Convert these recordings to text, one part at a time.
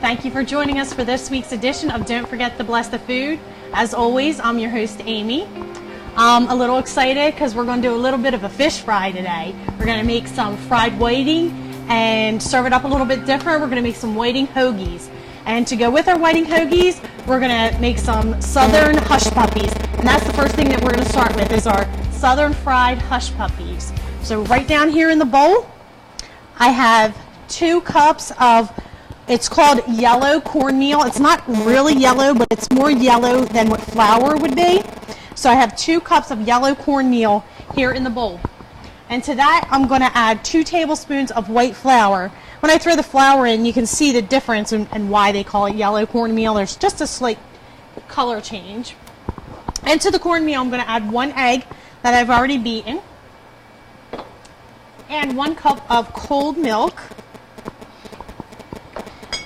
Thank you for joining us for this week's edition of Don't Forget to Bless the Food. As always, I'm your host, Amy. I'm a little excited because we're going to do a little bit of a fish fry today. We're going to make some fried whiting and serve it up a little bit different. We're going to make some whiting hoagies. And to go with our whiting hoagies, we're going to make some southern hush puppies. And that's the first thing that we're going to start with is our southern fried hush puppies. So right down here in the bowl, I have 2 cups of, it's called yellow cornmeal. It's not really yellow, but it's more yellow than what flour would be. So I have 2 cups of yellow cornmeal here in the bowl. And to that, I'm going to add 2 tablespoons of white flour. When I throw the flour in, you can see the difference and why they call it yellow cornmeal. There's just a slight color change. And to the cornmeal, I'm going to add 1 egg that I've already beaten. And 1 cup of cold milk.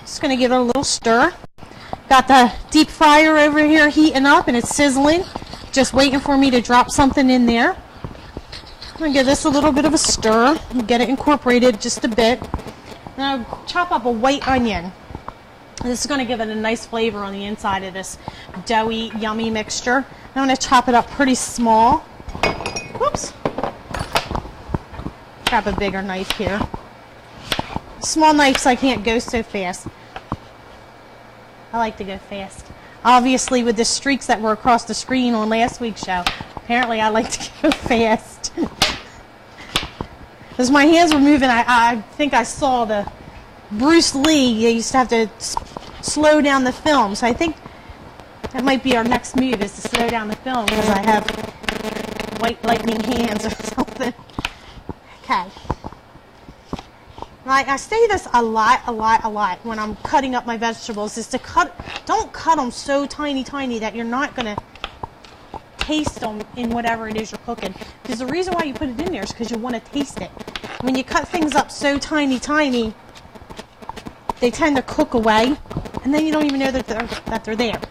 Just going to give it a little stir. Got the deep fryer over here heating up and it's sizzling. Just waiting for me to drop something in there. I'm going to give this a little bit of a stir and get it incorporated just a bit. And I'll chop up a white onion. This is going to give it a nice flavor on the inside of this doughy, yummy mixture. I'm going to chop it up pretty small. Whoops. Grab a bigger knife here. Small knives, I can't go so fast. I like to go fast. Obviously, with the streaks that were across the screen on last week's show, apparently I like to go fast. As my hands were moving, I think I saw the Bruce Lee. They used to have to slow down the film. So I think that might be our next move is to slow down the film because I have white lightning hands or something. Okay. I say this a lot when I'm cutting up my vegetables is to don't cut them so tiny that you're not going to taste them in whatever it is you're cooking. Because the reason why you put it in there is because you want to taste it. When you cut things up so tiny, they tend to cook away, and then you don't even know that they're there.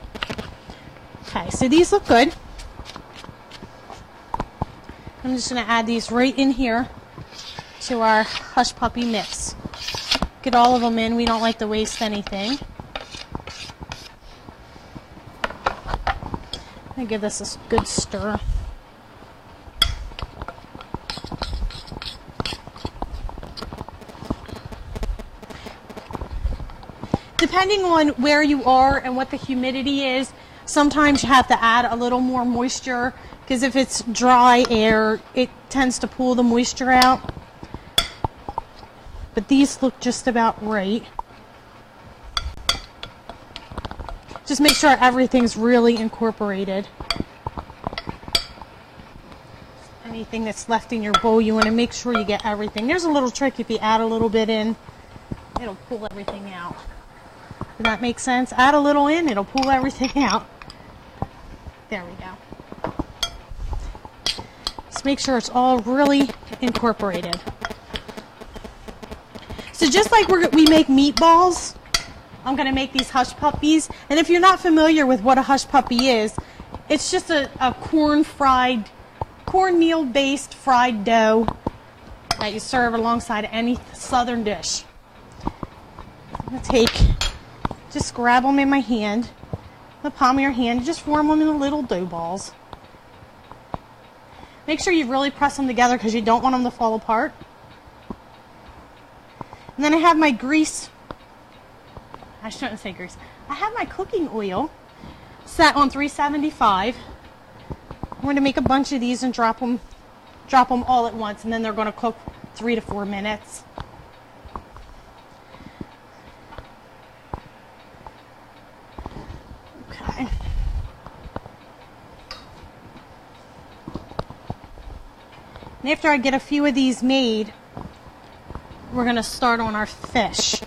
Okay, so these look good. I'm just going to add these right in here to our hush puppy mix. Get all of them in. We don't like to waste anything. I'm going to give this a good stir. Depending on where you are and what the humidity is, sometimes you have to add a little more moisture because if it's dry air, it tends to pull the moisture out. But these look just about right. Just make sure everything's really incorporated. Anything that's left in your bowl, you want to make sure you get everything. There's a little trick if you add a little bit in, it'll pull everything out. Does that make sense? Add a little in, it'll pull everything out. There we go. Just make sure it's all really incorporated. So just like we make meatballs, I'm going to make these hush puppies. And if you're not familiar with what a hush puppy is, it's just a cornmeal-based fried dough that you serve alongside any southern dish. I'm going to just grab them in my hand, the palm of your hand, just form them into little dough balls. Make sure you really press them together because you don't want them to fall apart. And then I have my grease. I shouldn't say grease. I have my cooking oil set on 375. I'm going to make a bunch of these and drop them all at once, and then they're going to cook 3 to 4 minutes. Okay. And after I get a few of these made, we're going to start on our fish.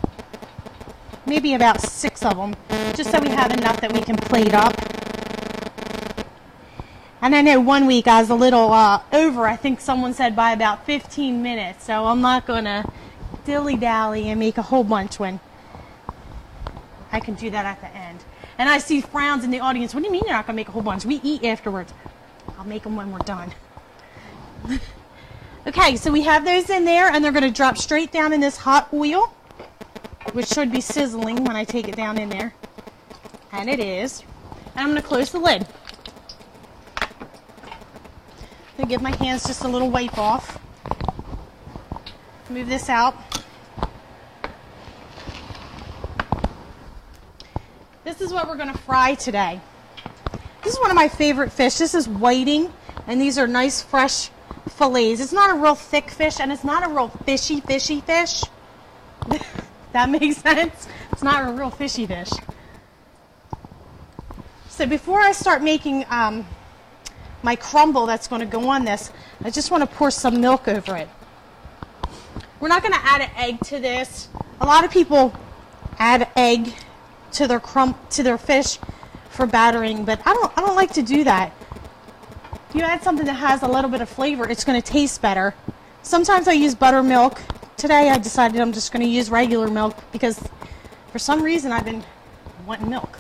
Maybe about 6 of them, just so we have enough that we can plate up. And I know one week I was a little over, I think someone said by about 15 minutes, so I'm not going to dilly-dally and make a whole bunch when I can do that at the end. And I see frowns in the audience. What do you mean you're not going to make a whole bunch? We eat afterwards. I'll make them when we're done. Okay, so we have those in there, and they're going to drop straight down in this hot oil. which should be sizzling when I take it down in there. And it is. And I'm going to close the lid. I'm going to give my hands just a little wipe off. Move this out. This is what we're going to fry today. This is one of my favorite fish. This is whiting, and these are nice fresh fillets. It's not a real thick fish, and it's not a real fishy fish. That makes sense. It's not a real fishy fish. So before I start making my crumble that's going to go on this, I just want to pour some milk over it. We're not going to add an egg to this. A lot of people add egg to their fish for battering, but I don't like to do that. If you add something that has a little bit of flavor, it's going to taste better. Sometimes I use buttermilk. Today I decided I'm just going to use regular milk because for some reason I've been wanting milk.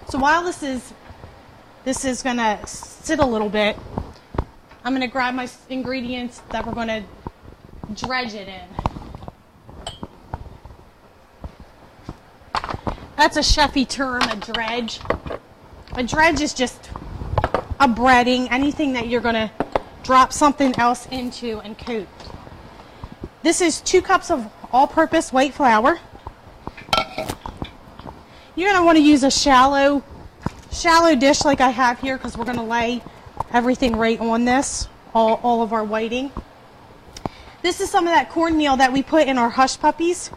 So while this is going to sit a little bit, I'm going to grab my ingredients that we're going to dredge it in. That's a chefy term, a dredge. A dredge is just a breading, anything that you're going to drop something else into and coat. This is 2 cups of all-purpose white flour. You're going to want to use a shallow dish like I have here because we're going to lay everything right on this, all of our whiting. This is some of that cornmeal that we put in our hush puppies.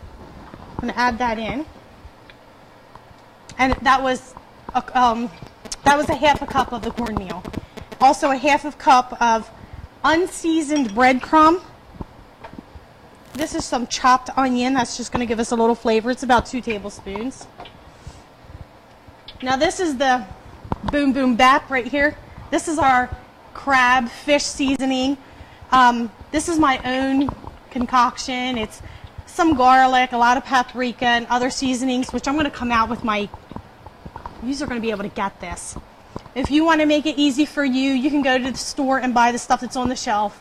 I'm going to add that in. And that was a half a cup of the cornmeal. Also a half a cup of unseasoned breadcrumb. This is some chopped onion. That's just going to give us a little flavor. It's about 2 tablespoons. Now this is the boom boom bap right here. This is our crab fish seasoning. This is my own concoction. It's some garlic, a lot of paprika, and other seasonings, which I'm going to come out with my... These are going to be able to get this. If you want to make it easy for you, you can go to the store and buy the stuff that's on the shelf.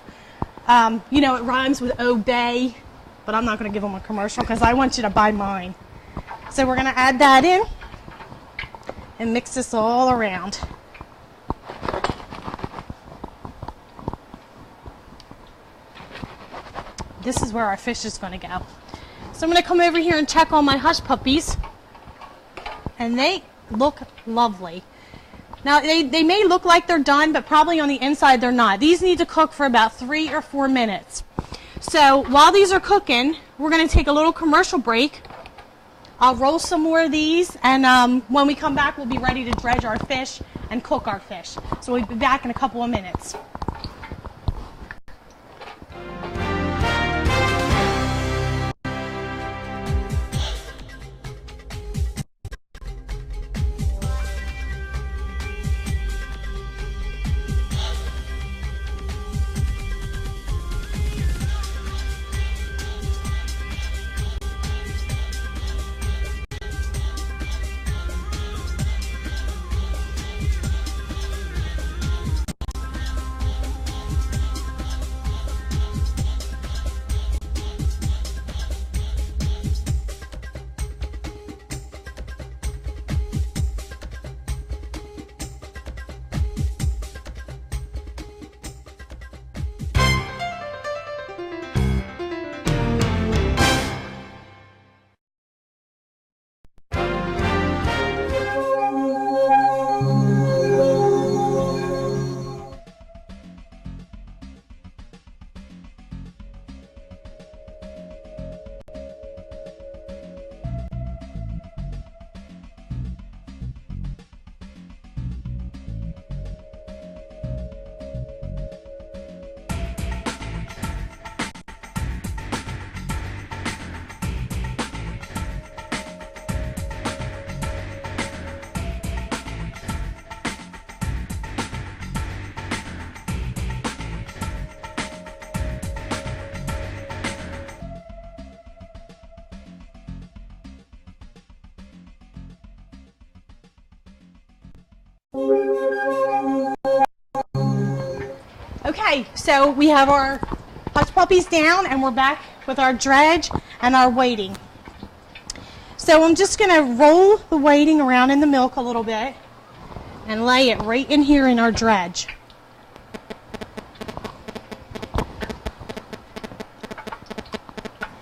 You know, it rhymes with obey, but I'm not going to give them a commercial because I want you to buy mine. So we're going to add that in and mix this all around. This is where our fish is going to go. So I'm going to come over here and check on my hush puppies, and they look lovely. Now they may look like they're done, but probably on the inside they're not. These need to cook for about 3 or 4 minutes. So while these are cooking, we're going to take a little commercial break. I'll roll some more of these, and when we come back we'll be ready to dredge our fish and cook our fish. So we'll be back in a couple of minutes. Okay, so we have our hush puppies down and we're back with our dredge and our whiting. So I'm just going to roll the whiting around in the milk a little bit and lay it right in here in our dredge.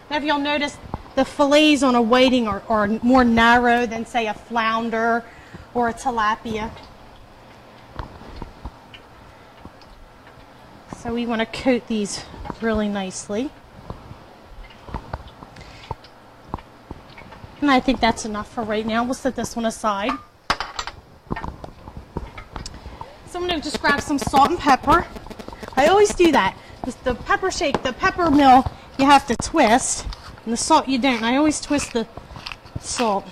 Now if you'll notice, the fillets on a whiting are more narrow than, say, a flounder or a tilapia. So we want to coat these really nicely. And I think that's enough for right now. We'll set this one aside. So I'm going to just grab some salt and pepper. I always do that. The pepper shake, the pepper mill, you have to twist. And the salt you don't. And I always twist the salt.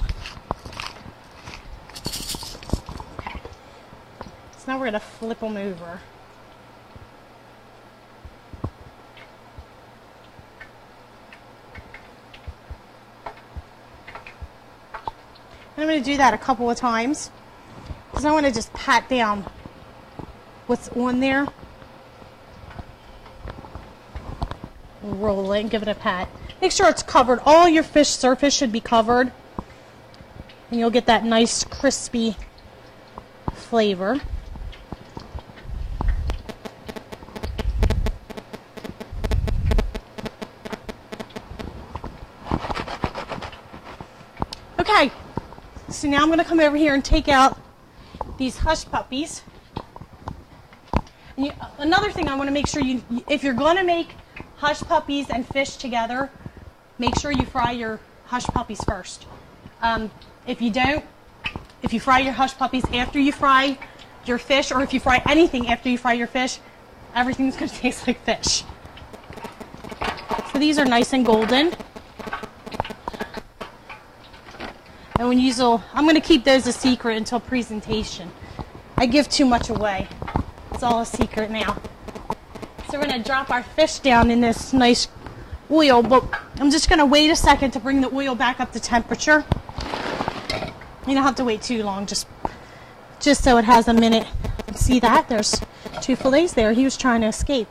Okay. So now we're going to flip them over. And I'm going to do that a couple of times because I want to just pat down what's on there. Roll it and give it a pat. Make sure it's covered. All your fish surface should be covered. And you'll get that nice crispy flavor. Okay, so now I'm going to come over here and take out these hush puppies. And another thing I want to make sure if you're going to make hush puppies and fish together, make sure you fry your hush puppies first. If you don't, if you fry your hush puppies after you fry your fish, or if you fry anything after you fry your fish, everything's going to taste like fish. So these are nice and golden. And when you I'm going to keep those a secret until presentation. I give too much away. It's all a secret now. So we're going to drop our fish down in this nice oil, but I'm just going to wait a second to bring the oil back up to temperature. You don't have to wait too long, just so it has a minute. See that? There's 2 fillets there. He was trying to escape.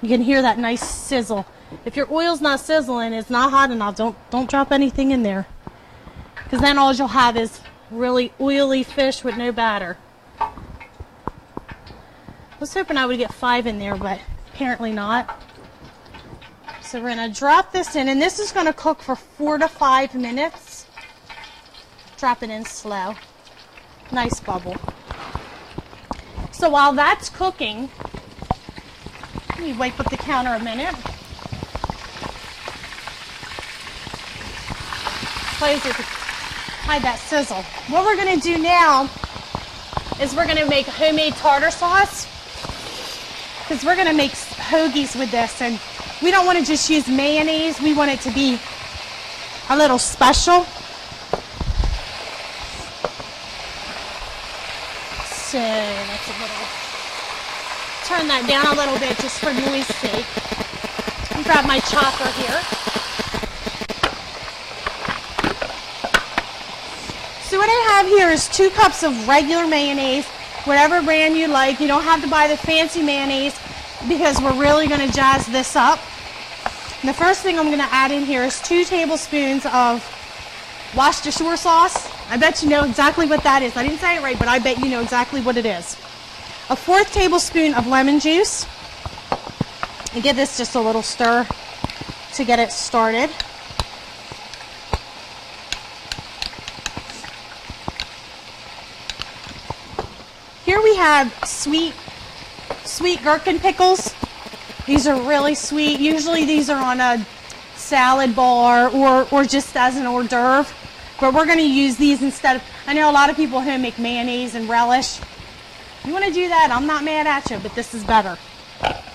You can hear that nice sizzle. If your oil's not sizzling, it's not hot enough, don't drop anything in there. Because then all you'll have is really oily fish with no batter. I was hoping I would get 5 in there, but apparently not. So we're going to drop this in, and this is going to cook for 4 to 5 minutes. Drop it in slow. Nice bubble. So while that's cooking, let me wipe up the counter a minute. Close it to hide that sizzle. What we're going to do now is we're going to make homemade tartar sauce, because we're going to make hoagies with this, and we don't want to just use mayonnaise. We want it to be a little special. So that's a little, turn that down a little bit just for noise sake. I'll grab my chopper here. So what I have here is 2 cups of regular mayonnaise, whatever brand you like. You don't have to buy the fancy mayonnaise because we're really going to jazz this up. And the first thing I'm going to add in here is 2 tablespoons of Worcestershire sauce. I bet you know exactly what that is. I didn't say it right, but I bet you know exactly what it is. A 1/4 tablespoon of lemon juice. And give this just a little stir to get it started. Here we have sweet gherkin pickles. These are really sweet. Usually these are on a salad bar or just as an hors d'oeuvre. But we're going to use these instead of, I know a lot of people who make mayonnaise and relish. You want to do that, I'm not mad at you, but this is better.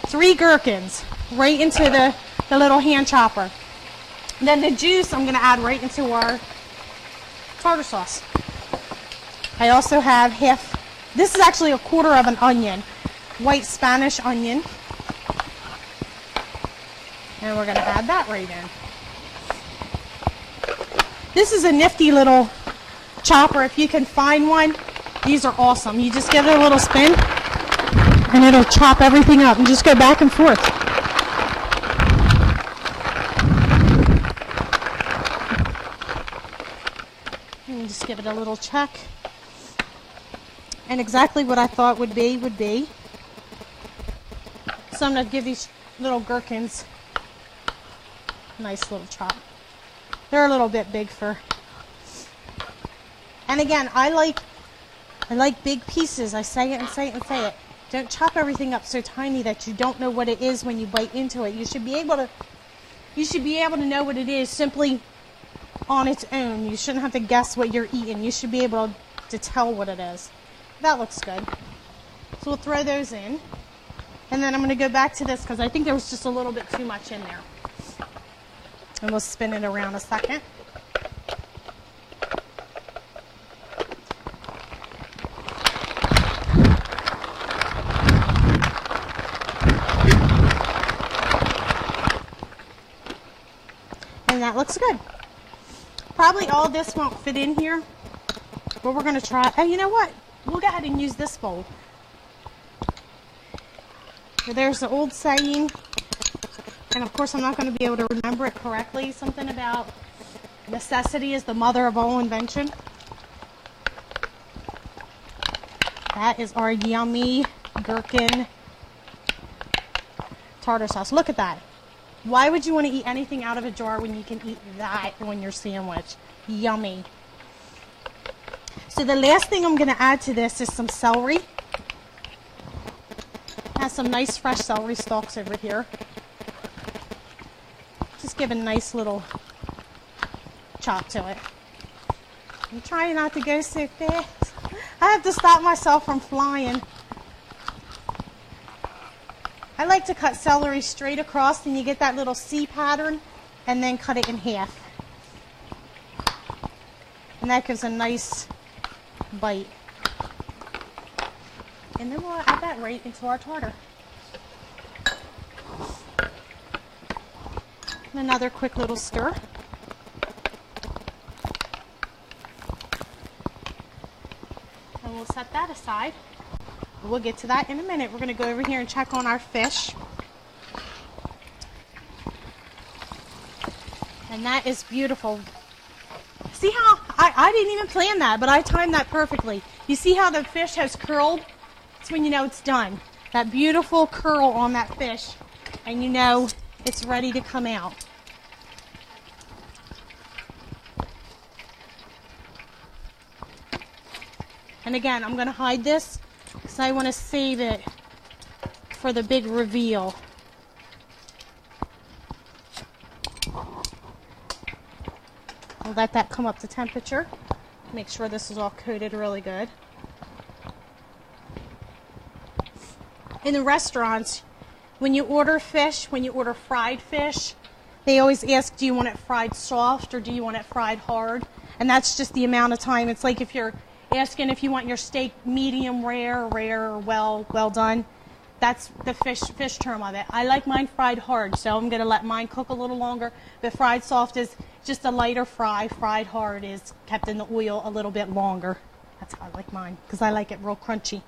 3 gherkins right into the little hand chopper. And then the juice I'm going to add right into our tartar sauce. I also have this is actually a 1/4 of an onion, white Spanish onion. And we're going to add that right in. This is a nifty little chopper if you can find one. These are awesome. You just give it a little spin and it'll chop everything up, and just go back and forth. And just give it a little check. And exactly what I thought would be. So I'm going to give these little gherkins a nice little chop. They're a little bit big for... And again, I like big pieces. I say it and say it and say it. Don't chop everything up so tiny that you don't know what it is when you bite into it. You should be able to know what it is simply on its own. You shouldn't have to guess what you're eating. You should be able to tell what it is. That looks good. So we'll throw those in. And then I'm going to go back to this because I think there was just a little bit too much in there. And we'll spin it around a second. And that looks good. Probably all this won't fit in here, but we're going to try. Oh, you know what? We'll go ahead and use this bowl. There's the old saying, and of course I'm not going to be able to remember it correctly, something about necessity is the mother of all invention. That is our yummy gherkin tartar sauce. Look at that. Why would you want to eat anything out of a jar when you can eat that on your sandwich? Yummy. So the last thing I'm going to add to this is some celery. Has some nice fresh celery stalks over here. Just give a nice little chop to it. I'm trying not to go so fast. I have to stop myself from flying. I like to cut celery straight across, and you get that little C pattern, and then cut it in half. And that gives a nice bite. And then we'll add that right into our tartar. And another quick little stir. And we'll set that aside. We'll get to that in a minute. We're going to go over here and check on our fish. And that is beautiful. See how, I didn't even plan that, but I timed that perfectly. You see how the fish has curled? That's when you know it's done. That beautiful curl on that fish, and you know it's ready to come out. And again, I'm going to hide this because I want to save it for the big reveal. We'll let that come up to temperature. Make sure this is all coated really good. In the restaurants, when you order fish, when you order fried fish, they always ask, do you want it fried soft or do you want it fried hard? And that's just the amount of time. It's like if you're asking if you want your steak medium rare, or well done. That's the fish term of it. I like mine fried hard, so I'm going to let mine cook a little longer. But fried soft is just a lighter fry. Fried hard is kept in the oil a little bit longer. That's how I like mine, because I like it real crunchy.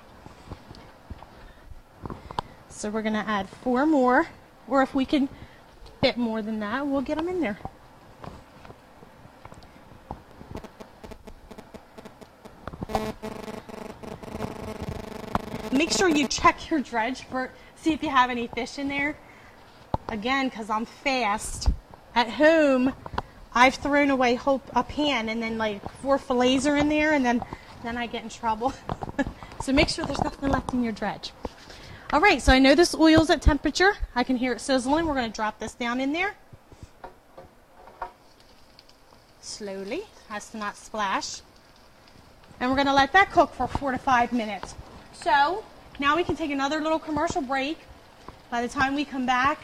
So we're going to add 4 more, or if we can fit more than that, we'll get them in there. Make sure you check your dredge for see if you have any fish in there. Again, because I'm fast. At home, I've thrown away a pan and then like 4 fillets are in there, and then I get in trouble. So make sure there's nothing left in your dredge. All right, so I know this oil's at temperature. I can hear it sizzling. We're going to drop this down in there. Slowly, has to not splash. And we're going to let that cook for 4 to 5 minutes. So now we can take another little commercial break. By the time we come back,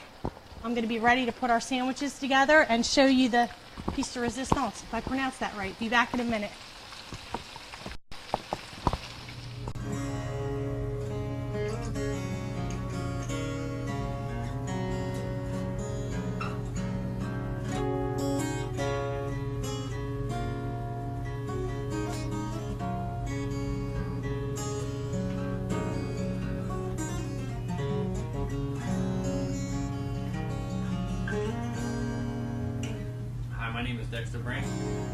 I'm going to be ready to put our sandwiches together and show you the piece de resistance, if I pronounce that right. Be back in a minute. My name is Dexter Brink,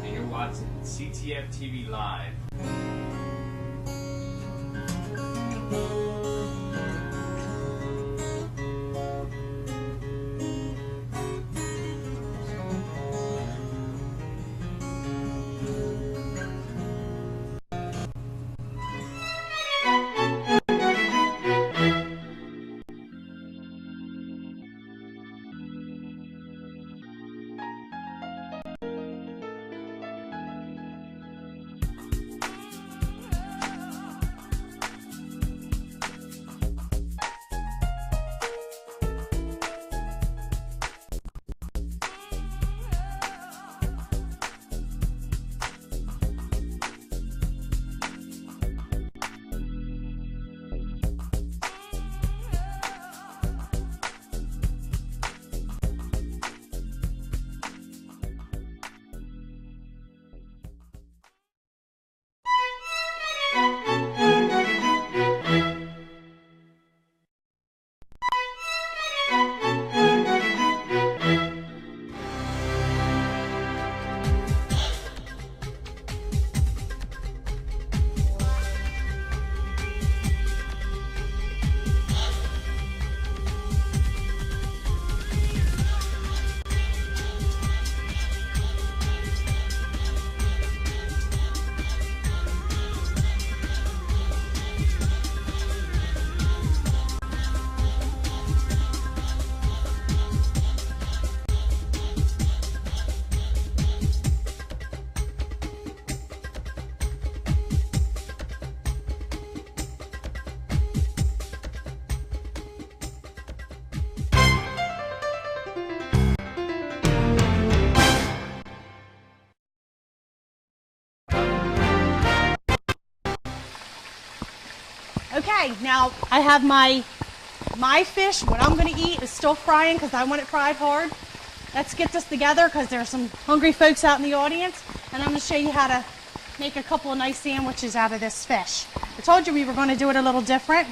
and you're watching CTF TV Live. Okay, now I have my fish. What I'm going to eat is still frying because I want it fried hard. Let's get this together because there's some hungry folks out in the audience, and I'm going to show you how to make a couple of nice sandwiches out of this fish. I told you we were going to do it a little different.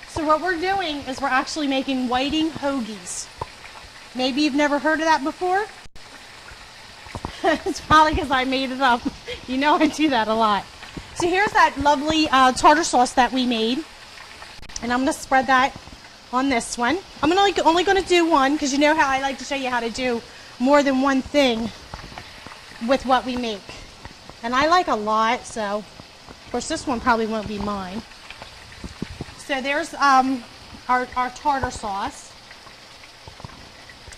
So what we're doing is we're actually making whiting hoagies. Maybe you've never heard of that before. It's probably because I made it up. You know I do that a lot. So here's that lovely tartar sauce that we made. And I'm going to spread that on this one. I'm only going to do one because you know how I like to show you how to do more than one thing with what we make. And I like a lot, so of course this one probably won't be mine. So there's our tartar sauce.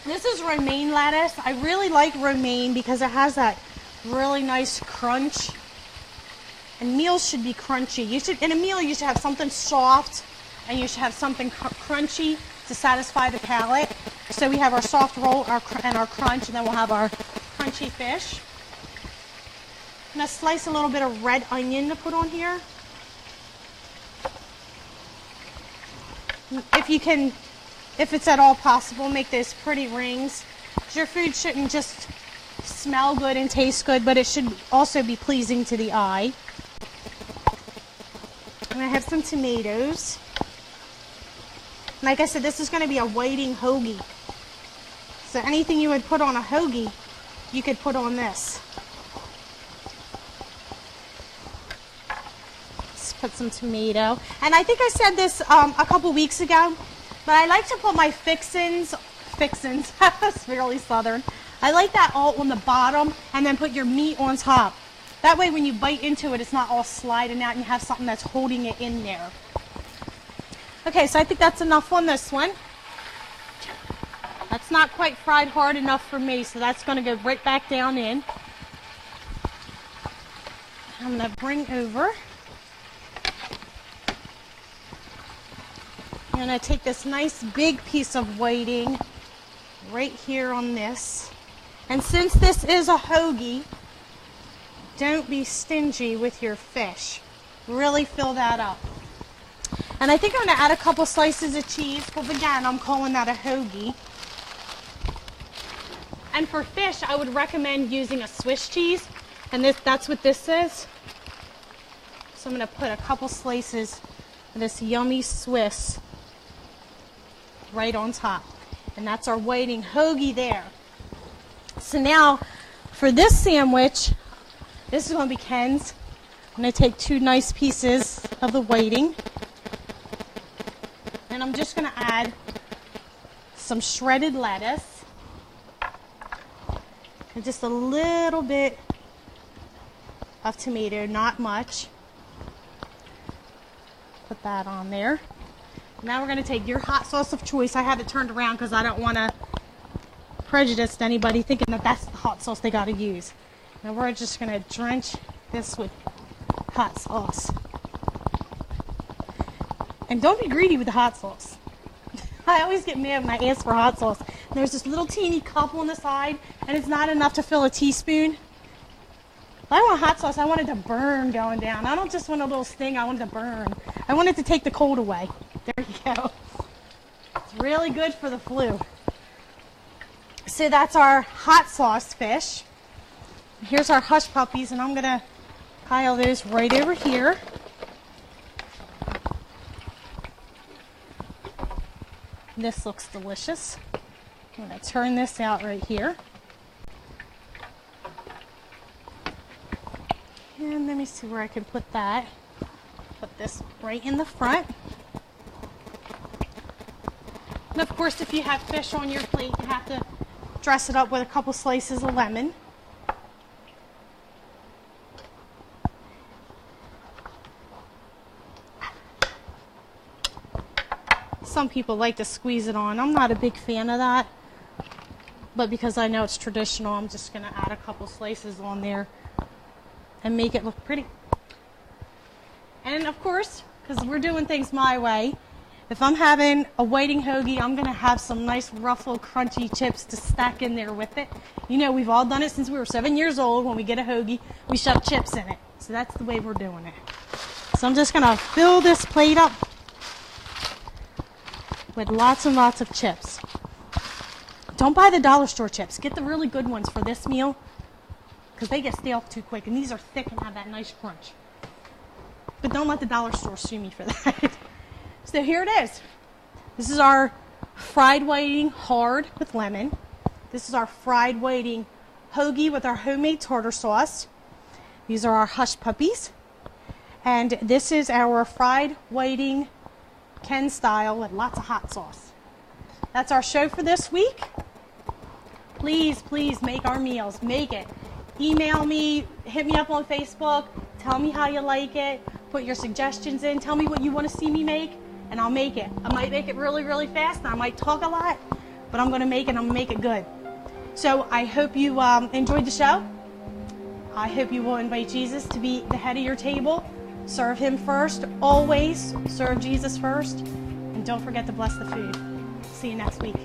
This is romaine lettuce. I really like romaine because it has that really nice crunch. And meals should be crunchy. In a meal you should have something soft and you should have something crunchy to satisfy the palate. So we have our soft roll and our crunch, and then we'll have our crunchy fish. I'm going to slice a little bit of red onion to put on here. If it's at all possible, make those pretty rings. Your food shouldn't just smell good and taste good, but it should also be pleasing to the eye. And I have some tomatoes. Like I said, this is going to be a whiting hoagie. So anything you would put on a hoagie, you could put on this. Let's put some tomato. And I think I said this a couple weeks ago, but I like to put my fixins, that's really southern. I like that all on the bottom and then put your meat on top. That way when you bite into it, it's not all sliding out and you have something that's holding it in there. Okay, so I think that's enough on this one. That's not quite fried hard enough for me, so that's going to go right back down in. I'm going to bring over. I'm going to take this nice big piece of whiting right here on this. And since this is a hoagie, don't be stingy with your fish. Really fill that up. And I think I'm going to add a couple slices of cheese, because again, I'm calling that a hoagie. And for fish, I would recommend using a Swiss cheese, and that's what this is. So I'm going to put a couple slices of this yummy Swiss right on top. And that's our whiting hoagie there. So now For this sandwich, this is going to be Ken's. I'm going to take 2 nice pieces of the whiting, and I'm just going to add some shredded lettuce and just a little bit of tomato, not much. Put that on there. Now we're going to take your hot sauce of choice. I have it turned around because I don't want to prejudice anybody thinking that that's the hot sauce they got to use. Now we're just going to drench this with hot sauce. And don't be greedy with the hot sauce. I always get mad when I ask for hot sauce. There's this little teeny cup on the side, and it's not enough to fill a teaspoon. If I want hot sauce, I want it to burn going down. I don't just want a little sting, I want it to burn. I want it to take the cold away. There you go. It's really good for the flu. So that's our hot sauce fish. Here's our hush puppies, and I'm going to pile those right over here. This looks delicious. I'm going to turn this out right here. And let me see where I can put that. Put this right in the front. And of course, if you have fish on your plate, you have to dress it up with a couple slices of lemon. Some people like to squeeze it on. I'm not a big fan of that, but because I know it's traditional, I'm just going to add a couple slices on there and make it look pretty. And of course, because we're doing things my way, if I'm having a whiting hoagie, I'm going to have some nice ruffled crunchy chips to stack in there with it. You know, we've all done it since we were 7 years old. When we get a hoagie, we shove chips in it. So that's the way we're doing it. So I'm just going to fill this plate up with lots and lots of chips. Don't buy the dollar store chips. Get the really good ones for this meal because they get stale too quick. And these are thick and have that nice crunch. But don't let the dollar store sue me for that. So here it is. This is our fried whiting hard with lemon. This is our fried whiting hoagie with our homemade tartar sauce. These are our hush puppies. And this is our fried whiting Ken style with lots of hot sauce. That's our show for this week. Please, please make our meals. Make it. Email me, hit me up on Facebook, tell me how you like it, put your suggestions in, tell me what you want to see me make, and I'll make it. I might make it really, really fast, and I might talk a lot, but I'm going to make it, and I'm going to make it good. So I hope you enjoyed the show. I hope you will invite Jesus to be the head of your table. Serve him first. Always serve Jesus first. And don't forget to bless the food. See you next week.